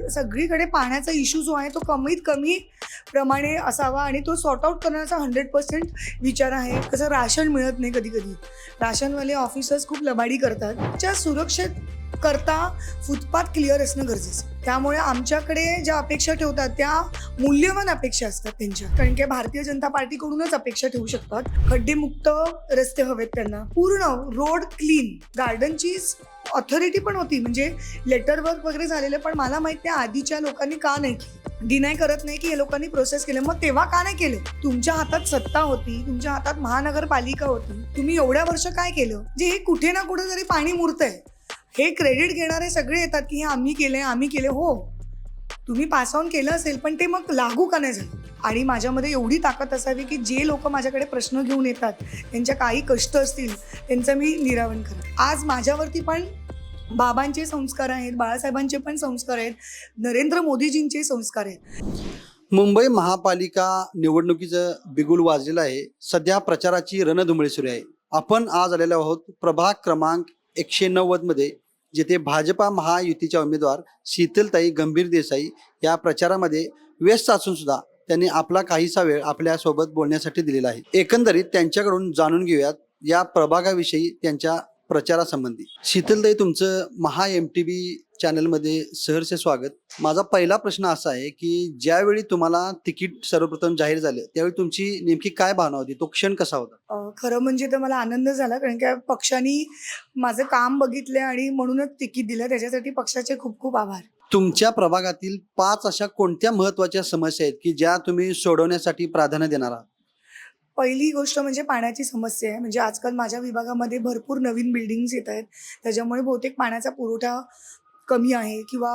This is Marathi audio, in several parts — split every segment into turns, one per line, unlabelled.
सगळीकडे पाण्याचा इश्यू जो आहे तो कमीत कमी प्रमाणे असावा आणि तो सॉर्ट आउट करण्याचा 100% विचार आहे. कसं राशन मिळत नाही कधी कधी, राशनवाले ऑफिसर्स खूप लबाडी करतात. त्या सुरक्षित करता फुटपाथ क्लिअर असणं गरजेचं. त्यामुळे आमच्याकडे ज्या अपेक्षा ठेवतात त्या मूल्यवान अपेक्षा असतात त्यांच्या, कारण की भारतीय जनता पार्टीकडूनच अपेक्षा ठेवू शकतात. खड्डेमुक्त रस्ते हवेत त्यांना, पूर्ण रोड क्लीन, गार्डनची ऑथॉरिटी पण होती, म्हणजे लेटर वर्क वगैरे झालेलं, पण मला माहित नाही आधीच्या लोकांनी का नाही केलं. डिनाय करत नाही की हे लोकांनी प्रोसेस केलं, मग तेव्हा का नाही केलं? तुमच्या हातात सत्ता होती, तुमच्या हातात महानगरपालिका होती, तुम्ही एवढ्या वर्ष काय केलं? जे हे कुठे ना कुठे तरी पाणी मुरतंय, हे क्रेडिट घेणारे सगळे येतात की हे आम्ही केले. हो, तुम्ही पास ऑन केलं असेल, पण ते मग लागू का नाही झालं? आणि माझ्यामध्ये एवढी ताकद असावी की जे लोक माझ्याकडे प्रश्न घेऊन येतात, त्यांच्या काही कष्ट असतील, त्यांचं मी निरावण करेन. आज माझ्यावरती पण बाबांचे संस्कार आहेत, बाळासाहेबांचे पण संस्कार आहेत, नरेंद्र मोदीजींचे संस्कार आहेत.
मुंबई महापालिका निवडणुकीचं बिगुल वाजलेलं आहे. सध्या प्रचाराची रणधुमाळी सुरू आहे. आपण आज आलेलो आहोत प्रभाग क्रमांक 190 मध्ये, जिथे भाजपा महायुतीच्या उमेदवार शीतलताई गंभीर देसाई या प्रचारामध्ये व्यस्त असून सुद्धा त्यांनी आपला काहीसा वेळ आपल्यासोबत बोलण्यासाठी दिलेला आहे. एकंदरीत त्यांच्याकडून जाणून घेऊयात या प्रभागाविषयी, त्यांच्या प्रचारासंबंधी. शीतलताई, तुमचं महा MTV चॅनलमध्ये सहर्ष स्वागत. माझा पहिला प्रश्न असा आहे की ज्यावेळी तुम्हाला तिकीट सर्वप्रथम जाहीर झालं त्यावेळी तुमची नेमकी काय भावना होती? तो क्षण कसा होता?
खरं म्हणजे तर मला आनंद झाला, कारण की पक्षाने माझं काम बघितलं आणि म्हणूनच तिकीट दिलं. त्याच्यासाठी पक्षाचे खूप खूप आभार.
तुमच्या प्रभागातील 5 अशा कोणत्या महत्त्वाच्या समस्या आहेत की ज्या तुम्ही सोडवण्यासाठी प्राधान्य देणार आहात?
पहिली गोष्ट म्हणजे पाण्याची समस्या आहे. म्हणजे आजकाल माझ्या विभागामध्ये भरपूर नवीन बिल्डिंग्स येत आहेत, त्याच्यामुळे बहुतेक पाण्याचा पुरवठा कमी आहे किंवा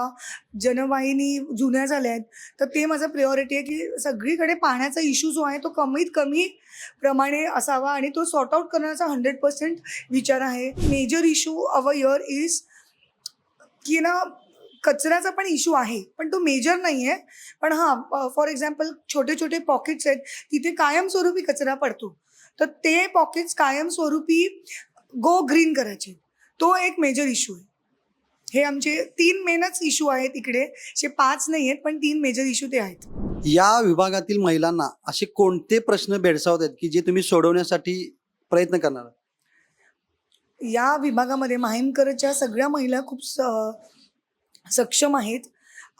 जनवाहिनी जुन्या झाल्या आहेत. तर ते माझं प्रायोरिटी आहे की सगळीकडे पाण्याचा इश्यू जो आहे तो कमीत कमी प्रमाणे असावा आणि तो सॉर्ट आउट करण्याचा 100% विचार आहे. Major issue our year is की ना, कचऱ्याचा पण इश्यू आहे, पण तो मेजर नाही आहे. पण हां, फॉर एक्झाम्पल छोटे छोटे पॉकेट्स आहेत, तिथे कायमस्वरूपी कचरा पडतो, तर ते पॉकेट्स कायमस्वरूपी गो ग्रीन करायचे. तो एक मेजर इश्यू आहे. हे आमचे 3 मेनच इश्यू आहेत इकडे, जे 5 नाही आहेत, पण 3 मेजर इश्यू ते आहेत.
या विभागातील महिलांना असे कोणते प्रश्न भेडसावत आहेत की जे तुम्ही सोडवण्यासाठी प्रयत्न करणार आहात?
या विभागामध्ये माहीमकरच्या सगळ्या महिला खूप सक्षम आहेत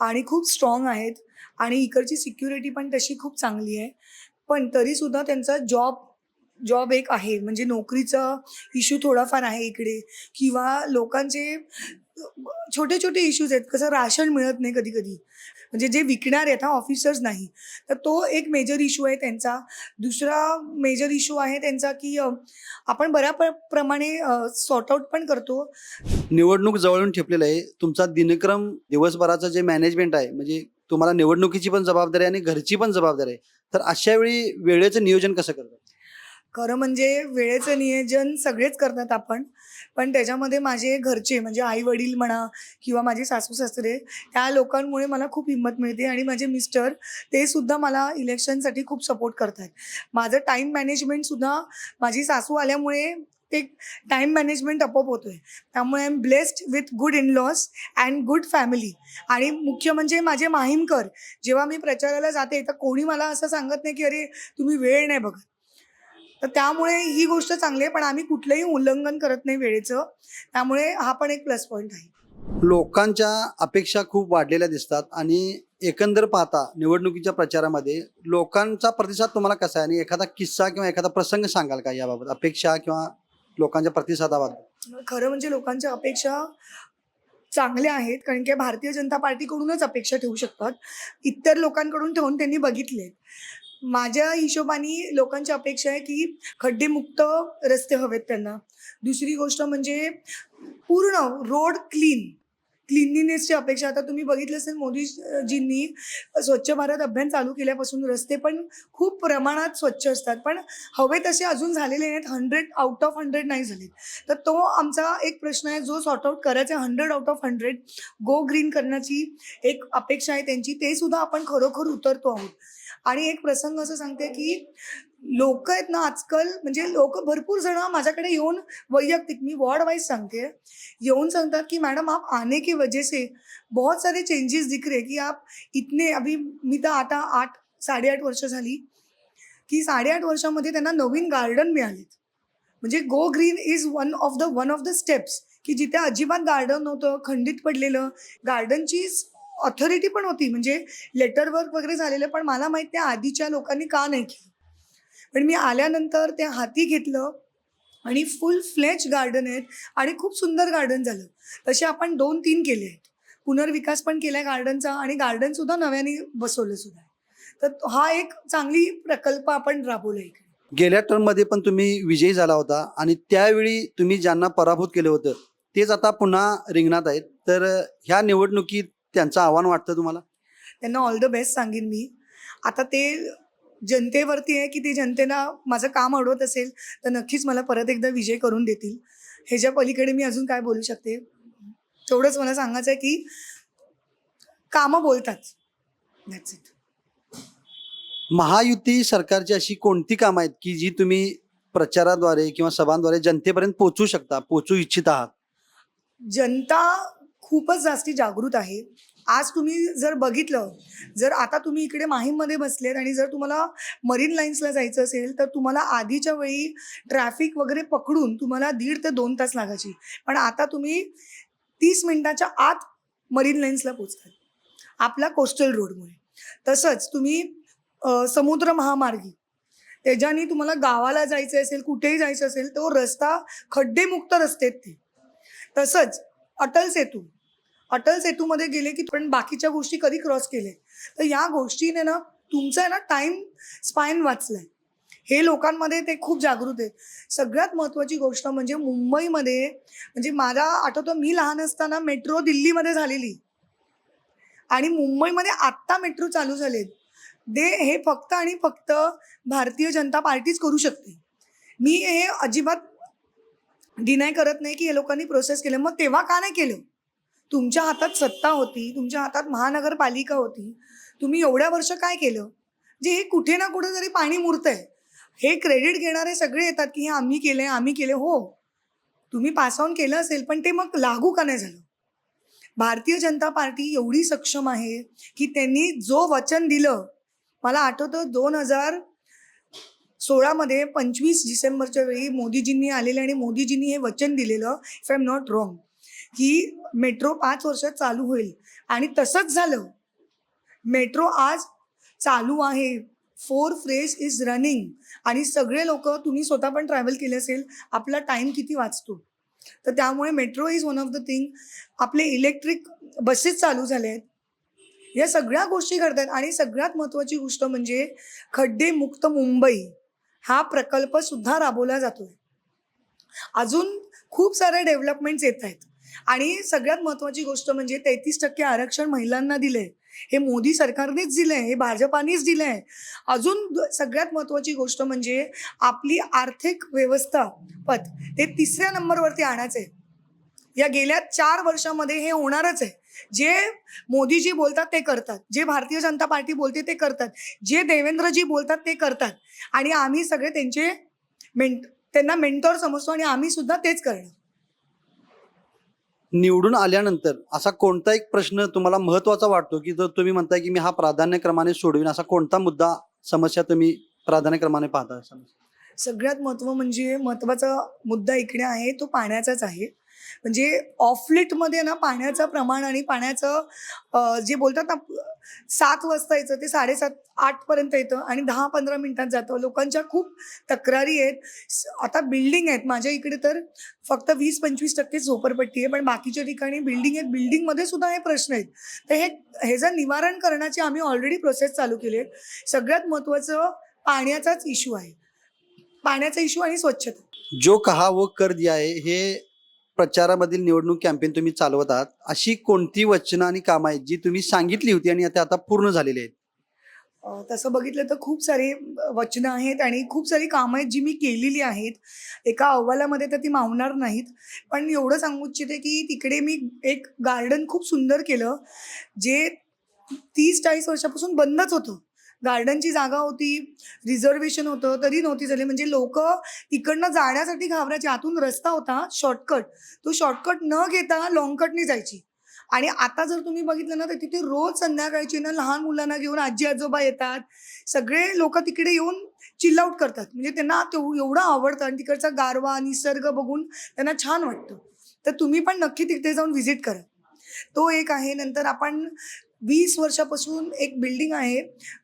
आणि खूप स्ट्रॉंग आहेत आणि इकडची सिक्युरिटी पण तशी खूप चांगली आहे. पण तरीसुद्धा त्यांचा जॉब एक आहे, म्हणजे नोकरीचा इश्यू थोडाफार आहे इकडे, किंवा लोकांचे छोटे छोटे इश्यूज आहेत. कसं राशन मिळत नाही कधी कधी, म्हणजे जे विकणार आहेत, ऑफिसर्स नाही, तर तो एक मेजर इश्यू आहे त्यांचा. दुसरा मेजर इश्यू आहे त्यांचा की आपण बऱ्या प्रमाणे सॉर्ट आउट पण करतो.
निवडणूक जवळून ठेपलेलं आहे. तुमचा दिनक्रम, दिवसभराचं जे मॅनेजमेंट आहे, म्हणजे तुम्हाला निवडणुकीची पण जबाबदारी आणि घरची पण जबाबदारी आहे, तर अशा वेळी वेळेचं नियोजन कसं करतात?
खरं म्हणजे वेळेचं नियोजन सगळेच करतात आपण, पण त्याच्यामध्ये माझे घरचे म्हणजे आई वडील म्हणा किंवा माझे सासू सासरे, त्या लोकांमुळे मला खूप हिंमत मिळते. आणि माझे मिस्टर, ते सुद्धा मला इलेक्शनसाठी खूप सपोर्ट करतात. माझं टाईम मॅनेजमेंटसुद्धा माझी सासू आल्यामुळे ते टाईम मॅनेजमेंट आपोआप होतो आहे. त्यामुळे I am blessed with good in-laws and good family. आणि मुख्य म्हणजे माझे माहीमकर, जेव्हा मी प्रचाराला जाते तर कोणी मला असं सांगत नाही की अरे तुम्ही वेळ नाही बघत. तर त्यामुळे ही गोष्ट चांगली आहे, पण आम्ही कुठलंही उल्लंघन करत नाही वेळेचं, त्यामुळे हा पण एक प्लस पॉईंट आहे.
लोकांच्या अपेक्षा खूप वाढलेल्या दिसतात आणि एकंदर पाहता निवडणुकीच्या प्रचारामध्ये लोकांचा प्रतिसाद तुम्हाला कसा आहे, आणि एखादा किस्सा किंवा एखादा प्रसंग सांगाल का याबाबत, अपेक्षा किंवा लोकांच्या प्रतिसादाबाबत?
खरं म्हणजे लोकांच्या अपेक्षा चांगल्या आहेत, कारण की भारतीय जनता पार्टीकडूनच अपेक्षा ठेवू शकतात. इतर लोकांकडून ठेवून त्यांनी बघितले. माझ्या हिशोबाने लोकांची अपेक्षा आहे की खड्डेमुक्त रस्ते हवेत त्यांना. दुसरी गोष्ट म्हणजे पूर्ण रोड क्लिनलीनेसची अपेक्षा. आता तुम्ही बघितलं असेल, मोदीजींनी स्वच्छ भारत अभियान चालू केल्यापासून रस्ते पण खूप प्रमाणात स्वच्छ असतात, पण हवे तसे अजून झालेले नाहीत. 100 आउट ऑफ 100 नाही झाले. तर तो आमचा एक प्रश्न आहे जो सॉर्ट आउट करायचा. 100 आउट ऑफ 100 गो ग्रीन करण्याची एक अपेक्षा आहे त्यांची, ते सुद्धा आपण खरोखर उतरतो आहोत. आणि एक प्रसंग असं सांगते की लोक आहेत ना आजकाल, म्हणजे लोक भरपूर जण माझ्याकडे येऊन, वैयक्तिक मी वॉर्ड वाइज सांगते, येऊन सांगतात की मैडम आप आने की वजह से बहुत सारे चेंजेस दिख रहे कि आप इतने अभी, मी तर आता 8 साडेआठ वर्ष झाली की 8.5 वर्षामध्ये त्यांना नवीन गार्डन मिळालेत. म्हणजे go green is one of the steps, की जिथे अजिबात गार्डन नव्हतं, खंडित पडलेलं, गार्डनची ऑथॉरिटी पण होती, म्हणजे लेटर वर्क वगैरे झालेलं, पण मला माहीत त्या आधीच्या लोकांनी का नाही केलं. पण मी आल्यानंतर ते हाती घेतलं आणि फुल फ्लेज गार्डन आहेत आणि खूप सुंदर गार्डन झालं. तसे आपण 2-3 केले आहेत. पुनर्विकास पण केला आहे गार्डनचा आणि गार्डनसुद्धा नव्याने बसवलं सुद्धा आहे. तर हा एक चांगली प्रकल्प आपण राबवला इकडे.
गेल्या टर्ममध्ये पण तुम्ही विजयी झाला होता आणि त्यावेळी तुम्ही ज्यांना पराभूत केलं होतं तेच आता पुन्हा रिंगणात आहेत. तर ह्या निवडणुकीत त्यांचं आव्हान वाटतं तुम्हाला?
त्यांना ऑल द बेस्ट सांगेन मी. आता ते जनतेवरती आहे की ते जनतेला माझं काम आवडत असेल तर नक्कीच मला परत एकदा विजय करून देतील. ह्याच्या पलीकडे मी अजून काय बोलू शकते? तेवढंच मला सांगायचं आहे की कामं बोलतात. That's it.
महायुती सरकारची अशी कोणती कामं आहेत की जी तुम्ही प्रचाराद्वारे किंवा सभांद्वारे जनतेपर्यंत पोहोचू शकता, पोहोचू इच्छित आहात?
जनता खूपच जास्ती जागृत आहे. आज तुम्ही जर बघितलं, जर आता तुम्ही इकडे माहीममध्ये बसलेत आणि जर तुम्हाला मरीन लाईन्सला जायचं असेल तर तुम्हाला आधीच्या वेळी ट्रॅफिक वगैरे पकडून तुम्हाला 1.5 ते 2 तास लागायची. पण आता तुम्ही 30 मिनिटाच्या आत मरीन लाईन्सला पोचतात आपला कोस्टल रोडमुळे. तसंच तुम्ही समुद्र महामार्गी त्याच्याने तुम्हाला गावाला जायचं असेल, कुठेही जायचं असेल, तो रस्ता खड्डेमुक्त रस्ते आहेत ते. तसंच अटल सेतूमध्ये गेले की पण बाकीच्या गोष्टी कधी क्रॉस केले. तर या गोष्टीने ना तुमचा आहे ना टाईम स्पाइन वाचलाय. हे लोकांमध्ये ते खूप जागृत आहेत. सगळ्यात महत्त्वाची गोष्ट म्हणजे मुंबईमध्ये, म्हणजे मला आठवतं मी लहान असताना मेट्रो दिल्लीमध्ये झालेली आणि मुंबईमध्ये आत्ता मेट्रो चालू झालेत. हे फक्त आणि फक्त भारतीय जनता पार्टीच करू शकते. मी हे अजिबात डिनाय करत नाही की हे लोकांनी प्रोसेस केलं. मग तेव्हा का नाही केलं? तुमच्या हातात सत्ता होती, तुमच्या हातात महानगरपालिका होती, तुम्ही एवढ्या वर्ष काय केलं? जे हे कुठे ना कुठे तरी पाणी मुरतंय. हे क्रेडिट घेणारे सगळे येतात की हे आम्ही केले. हो, तुम्ही पास ऑन केलं असेल, पण ते मग लागू का नाही झालं? भारतीय जनता पार्टी एवढी सक्षम आहे की त्यांनी जो वचन दिलं, मला आठवतं 2016मध्ये 25 डिसेंबरच्या वेळी मोदीजींनी आलेले आणि मोदीजींनी हे वचन दिलेलं, if I am not wrong, की मेट्रो 5 वर्षात चालू होईल आणि तसंच झालं. मेट्रो आज चालू आहे. 4 फेज इज रनिंग आणि सगळे लोक, तुम्ही स्वतः पण ट्रॅव्हल केले असेल, आपला टाईम किती वाचतो. तर त्यामुळे metro is one of the thing. आपले इलेक्ट्रिक बसेस चालू झाले आहेत. या सगळ्या गोष्टी घडतात आणि सगळ्यात महत्त्वाची गोष्ट म्हणजे खड्डेमुक्त मुंबई हा प्रकल्पसुद्धा राबवला जातोय. अजून खूप सारे डेव्हलपमेंट्स येत आहेत आणि सगळ्यात महत्त्वाची गोष्ट म्हणजे 33% आरक्षण महिलांना दिलंय. हे मोदी सरकारनेच दिलंय, हे भाजपानेच दिलंय. अजून सगळ्यात महत्त्वाची गोष्ट म्हणजे आपली आर्थिक व्यवस्थापत ते 3ऱ्या नंबरवरती आणायचं आहे. या गेल्या 4 वर्षामध्ये हे होणारच आहे. जे मोदीजी बोलतात ते करतात, जे भारतीय जनता पार्टी बोलते ते करतात, जे देवेंद्रजी बोलतात ते करतात आणि आम्ही सगळे त्यांना मेंटॉर समजतो आणि आम्ही सुद्धा तेच करणार.
निवडून आल्यानंतर असा कोणता एक प्रश्न तुम्हाला महत्वाचा वाटतो की जर तुम्ही म्हणताय की मी हा प्राधान्यक्रमाने सोडवीन, असा कोणता मुद्दा, समस्या तुम्ही प्राधान्यक्रमाने पाहता?
सगळ्यात महत्त्वाचा मुद्दा इकडे आहे तो पाण्याचाच आहे. म्हणजे ऑफलेटमध्ये ना पाण्याचं प्रमाण आणि पाण्याचं जे बोलतात ना 7 वाजता यायचं ते 7:30-8 पर्यंत येतं आणि 10-15 मिनिटात जातं. लोकांच्या खूप तक्रारी आहेत. आता बिल्डिंग आहेत माझ्या इकडे तर फक्त 20-25% झोपडपट्टी आहे, पण बाकीच्या ठिकाणी बिल्डिंग आहेत. बिल्डिंगमध्ये सुद्धा हे प्रश्न आहेत. तर ह्याचं निवारण करण्याची आम्ही ऑलरेडी प्रोसेस चालू केली आहे. सगळ्यात महत्त्वाचं पाण्याचाच इश्यू आहे. पाण्याचा इश्यू आणि स्वच्छता.
जो कहा वो कर दिया आहे, हे प्रचारामधील निवडणूक कॅम्पेन तुम्ही चालवत आहात. अशी कोणती वचनं आणि कामं आहेत जी तुम्ही सांगितली होती आणि आता पूर्ण झालेली आहेत?
तसं बघितलं तर खूप सारे वचनं आहेत आणि खूप सारी कामं आहेत जी मी केलेली आहेत. एका अहवालामध्ये तर ती मावणार नाहीत. पण एवढं सांगू इच्छिते की तिकडे मी एक गार्डन खूप सुंदर केलं, जे 30-40 वर्षापासून बंदच होतं. गार्डनची जागा होती, रिझर्वेशन होतं, तरी नव्हती झाली. म्हणजे लोकं तिकडनं जाण्यासाठी घाबरायचे. आतून रस्ता होता शॉर्टकट. तो शॉर्टकट न घेता लाँग कटनी जायची. आणि आता जर तुम्ही बघितलं ना, तर तिथे रोज संध्याकाळची ना लहान मुलांना घेऊन आजी-आजोबा येतात. सगळे लोकं तिकडे येऊन चिल आउट करतात. म्हणजे त्यांना एवढं आवडतं आणि तिकडचा गारवा, निसर्ग बघून त्यांना छान वाटतं. तर तुम्ही पण नक्की तिथे जाऊन व्हिजिट करा. तो एक आहे. नंतर आपण 20 वर्षापासून एक बिल्डिंग आहे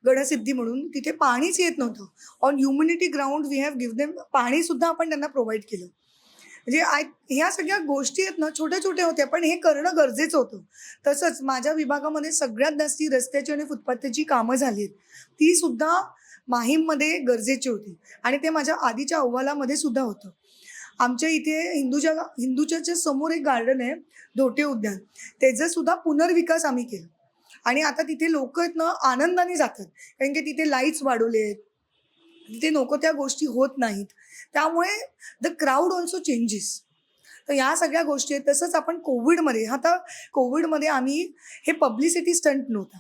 गडसिद्धी म्हणून. तिथे पाणीच येत नव्हतं. On humanity ground we have given them पाणीसुद्धा आपण त्यांना प्रोव्हाईड केलं. म्हणजे ह्या सगळ्या गोष्टी आहेत ना, छोट्या-छोट्या होत्या, पण हे करणं गरजेचं होतं. तसंच माझ्या विभागामध्ये सगळ्यात जास्ती रस्त्याची आणि फुटपाथची कामं झाली आहेत. ती सुद्धा माहीममध्ये गरजेची होती आणि ते माझ्या आधीच्या अहवालामध्ये सुद्धा होतं. आमच्या इथे हिंदूच्याच्या समोर एक गार्डन आहे, धोटे उद्यान. त्याचं सुद्धा पुनर्विकास आम्ही केला आणि आता तिथे लोकं आहेत ना, आनंदाने जातात. कारण की तिथे लाईट्स वाढवले आहेत. तिथे नको त्या गोष्टी होत नाहीत. त्यामुळे द क्राउड ऑल्सो चेंजेस. तर ह्या सगळ्या गोष्टी आहेत. तसंच आपण कोविडमध्ये आम्ही हे पब्लिसिटी स्टंट नव्हता.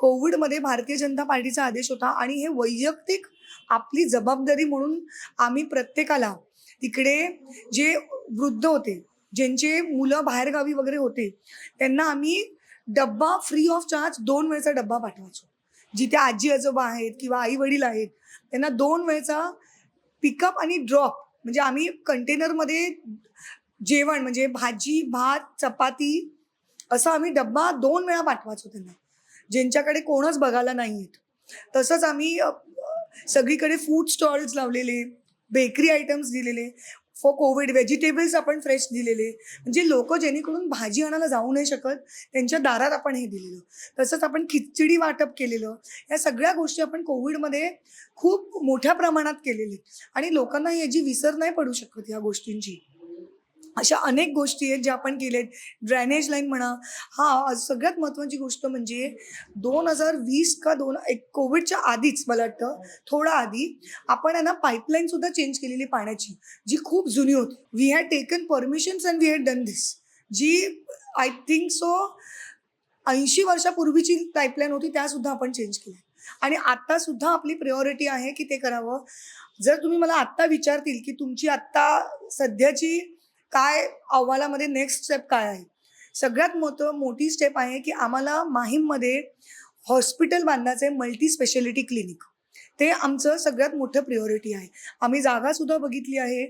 कोविडमध्ये भारतीय जनता पार्टीचा आदेश होता आणि हे वैयक्तिक आपली जबाबदारी म्हणून आम्ही प्रत्येकाला तिकडे जे वृद्ध होते, ज्यांचे मुलं बाहेरगावी वगैरे होते, त्यांना आम्ही डब्बा फ्री ऑफ चार्ज 2 वेळचा डब्बा पाठवायचो. जिथे आजी-आजोबा आहेत किंवा आई-वडील आहेत, त्यांना 2 वेळचा पिकअप आणि ड्रॉप म्हणजे आम्ही कंटेनरमध्ये जेवण म्हणजे भाजी, भात, चपाती असं आम्ही डब्बा 2 वेळा पाठवायचो त्यांना, ज्यांच्याकडे कोणच बघायला नाही आहेत. तसंच आम्ही सगळीकडे फूड स्टॉल्स लावलेले, बेकरी आयटम्स दिलेले. फॉर कोविड व्हेजिटेबल्स आपण फ्रेश दिलेले. म्हणजे लोकं जेणेकरून भाजी आणायला जाऊ नाही शकत, त्यांच्या दारात आपण हे दिलेलं. तसंच आपण खिचडी वाटप केलेलं. या सगळ्या गोष्टी आपण कोविडमध्ये खूप मोठ्या प्रमाणात केलेल्या आणि लोकांना याची विसर नाही पडू शकत या गोष्टींची. अशा अनेक गोष्टी आहेत ज्या आपण केल्यात. ड्रेनेज लाईन म्हणा. हां, सगळ्यात महत्त्वाची गोष्ट म्हणजे 2020 का कोविडच्या आधीच मला वाटतं, थोडं आधी आपण आहे ना पाईपलाईनसुद्धा चेंज केलेली पाण्याची, जी खूप जुनी होती. We had taken permissions and we had done this. जी आय थिंक सो 80 वर्षापूर्वीची पाईपलाईन होती, त्यासुद्धा आपण चेंज केल्या. आणि आत्तासुद्धा आपली प्रायोरिटी आहे की ते करावं. जर तुम्ही मला आत्ता विचारतील की तुमची आत्ता सध्याची काय अहवालामध्ये नेक्स्ट स्टेप काय आहे? सगळ्यात मोठी स्टेप आहे की आम्हाला माहीममध्ये हॉस्पिटल बांधायचं आहे, मल्टी स्पेशालिटी क्लिनिक. ते आमचं सगळ्यात मोठं प्रायोरिटी आहे. आम्ही जागासुद्धा बघितली आहे,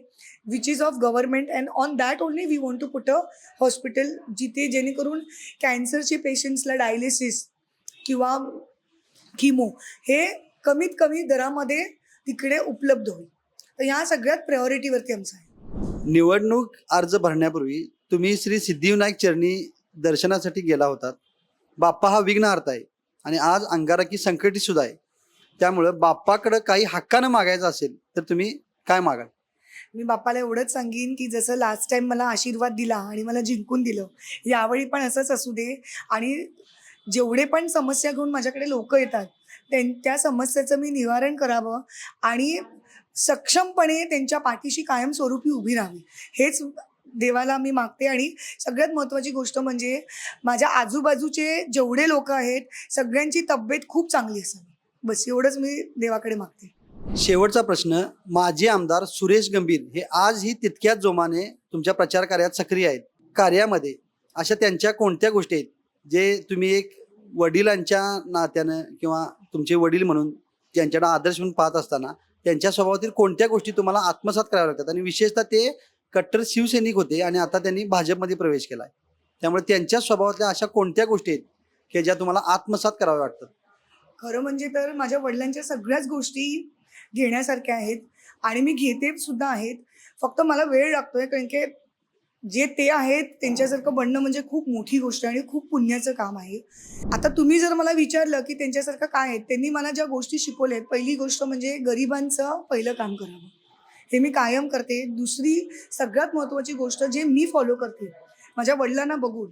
which is of government and on that only we want to put a hospital, जिथे जेणेकरून कॅन्सरचे पेशंट्सला डायलिसिस किंवा किमो हे कमीत कमी दरामध्ये तिकडे उपलब्ध होईल. तर ह्या सगळ्यात प्रायोरिटीवरती आमचं आहे.
निवडणूक अर्ज भरण्यापूर्वी तुम्ही श्री सिद्धिविनायक चरणी दर्शनासाठी गेला होतात. बाप्पा हा विघ्नहर्ता आहे आणि आज अंगारकी संकटी सुद्धा आहे. त्यामुळं बाप्पाकडं काही हक्कानं मागायचं असेल तर तुम्ही काय मागाल?
मी बाप्पाला एवढंच सांगेन की जसं लास्ट टाइम मला आशीर्वाद दिला आणि मला जिंकून दिलं, यावेळी पण असंच असू दे. आणि जेवढे पण समस्या घेऊन माझ्याकडे लोक येतात, त्या समस्येचं मी निवारण करावं आणि सक्षमपणे त्यांच्या पाठीशी कायमस्वरूपी उभी राहावी, हेच देवाला मी मागते. आणि सगळ्यात महत्त्वाची गोष्ट म्हणजे माझ्या आजूबाजूचे जेवढे लोक आहेत, सगळ्यांची तब्येत खूप चांगली असावी. बस एवढंच मी देवाकडे मागते.
शेवटचा प्रश्न. माजी आमदार सुरेश गंभीर हे आजही तितक्याच जोमाने तुमच्या प्रचार कार्यात सक्रिय आहेत. कार्यामध्ये अशा त्यांच्या कोणत्या गोष्टी आहेत जे तुम्ही एक वडिलांच्या नात्यानं किंवा तुमचे वडील म्हणून ज्यांच्याकडे आदर्श म्हणून पाहत असताना त्यांच्या स्वभावातील कोणत्या गोष्टी तुम्हाला आत्मसात कराव्या लागतात? आणि विशेषतः ते कट्टर शिवसैनिक होते आणि आता त्यांनी भाजपमध्ये प्रवेश केला आहे. त्यामुळे त्यांच्या स्वभावातल्या अशा कोणत्या गोष्टी आहेत की ज्या तुम्हाला आत्मसात कराव्या वाटतात?
खरं म्हणजे तर माझ्या वडिलांच्या सगळ्याच गोष्टी घेण्यासारख्या आहेत आणि मी घेते सुद्धा आहेत. फक्त मला वेळ लागतोय, कारण की जे ते आहेत त्यांच्यासारखं बनणं म्हणजे खूप मोठी गोष्ट आणि खूप पुण्याचं काम आहे. आता तुम्ही जर मला विचारलं की त्यांच्यासारखं काय आहे, त्यांनी मला ज्या गोष्टी शिकवल्या आहेत, पहिली गोष्ट म्हणजे गरिबांचं पहिलं काम करावं, हे मी कायम करते. दुसरी सगळ्यात महत्त्वाची गोष्ट जे मी फॉलो करते माझ्या वडिलांना बघून,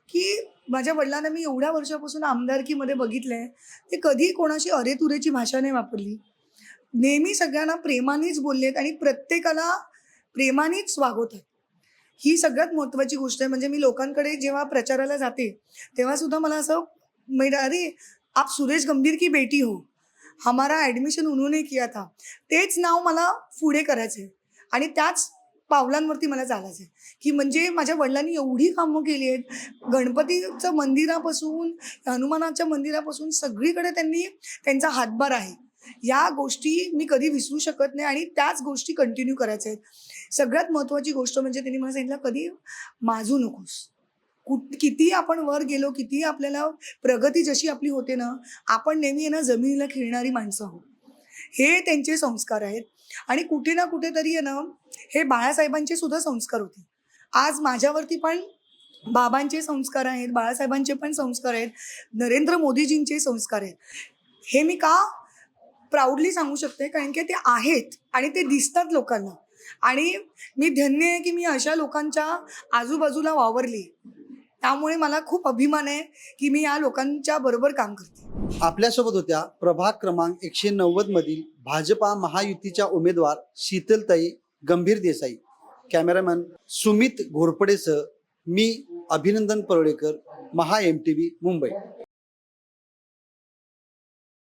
की माझ्या वडिलांना मी एवढ्या वर्षापासून आमदारकीमध्ये बघितलं आहे, ते कधी कोणाशी अरेतुरेची भाषा नाही वापरली. नेहमी सगळ्यांना प्रेमानेच बोललेत आणि प्रत्येकाला प्रेमानेच वागवतात. ही सगळ्यात महत्त्वाची गोष्ट आहे. म्हणजे मी लोकांकडे जेव्हा प्रचाराला जाते तेव्हा सुद्धा मला असं अरे आप सुरेश गंभीर की बेटी हो. हमारा ॲडमिशन उन्होंने किया था, तेच नाव मला पुढे करायचं आहे आणि त्याच पावलांवरती मला चालायचं आहे, की म्हणजे माझ्या वडिलांनी एवढी कामं केली आहेत. गणपतीचं मंदिरापासून हनुमानाच्या मंदिरापासून सगळीकडे त्यांनी त्यांचा हातभार आहे. या गोष्टी मी कधी विसरू शकत नाही आणि त्याच गोष्टी कंटिन्यू करायच्या आहेत. सगळ्यात महत्त्वाची गोष्ट म्हणजे त्यांनी मला सांगितलं, कधी माजू नकोस. किती आपण वर गेलो, किती आपल्याला प्रगती जशी आपली होते ना, आपण नेहमी आहे ना जमिनीला खिळणारी माणसं आहोत. हे त्यांचे संस्कार आहेत आणि कुठे ना कुठेतरी आहे ना, हे बाळासाहेबांचे सुद्धा संस्कार होते. आज माझ्यावरती पण बाबांचे संस्कार आहेत, बाळासाहेबांचे पण संस्कार आहेत, नरेंद्र मोदीजींचे संस्कार आहेत. हे मी का प्राऊडली सांगू शकते, कारण की ते आहेत आणि ते दिसतात लोकांना आणि मी धन्य आहे की मी अशा लोकांच्या आजूबाजूला वावरली. त्यामुळे मला खूप अभिमान आहे की मी या लोकांच्या बरोबर काम करते.
आपल्यासोबत होत्या प्रभाग क्रमांक 190 मधील भाजपा महायुतीच्या उमेदवार शीतलताई गंभीर देसाई. कॅमेरामॅन सुमित घोरपडेसह मी अभिनंदन परुळेकर, महा MTV मुंबई.